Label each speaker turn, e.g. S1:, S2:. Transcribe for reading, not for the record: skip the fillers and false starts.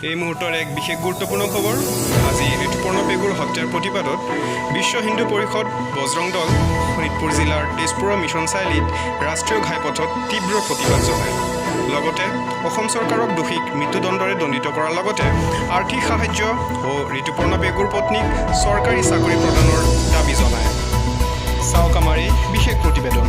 S1: এই মুহূৰ্তৰ এক বিশেষ গুৰুত্বপূৰ্ণ খবৰ। আজি ঋতুপৰ্ণা পেগুৰ হত্যাৰ প্ৰতিবাদত বিশ্ব হিন্দু পৰিষদ বজৰং দল শোণিতপুৰ জিলাৰ তেজপুৰৰ মিছন চাৰিআলিত ৰাষ্ট্ৰীয় ঘাইপথত তীব্ৰ প্ৰতিবাদ জনায়। লগতে অসম চৰকাৰক দোষীক মৃত্যুদণ্ডৰে দণ্ডিত কৰাৰ লগতে আৰ্থিক সাহায্য ও ঋতুপৰ্ণা পেগুৰ পত্নীক চৰকাৰী চাকৰি প্ৰদানৰ দাবী জনায়। চাওক আমাৰ এই বিশেষ প্ৰতিবেদন।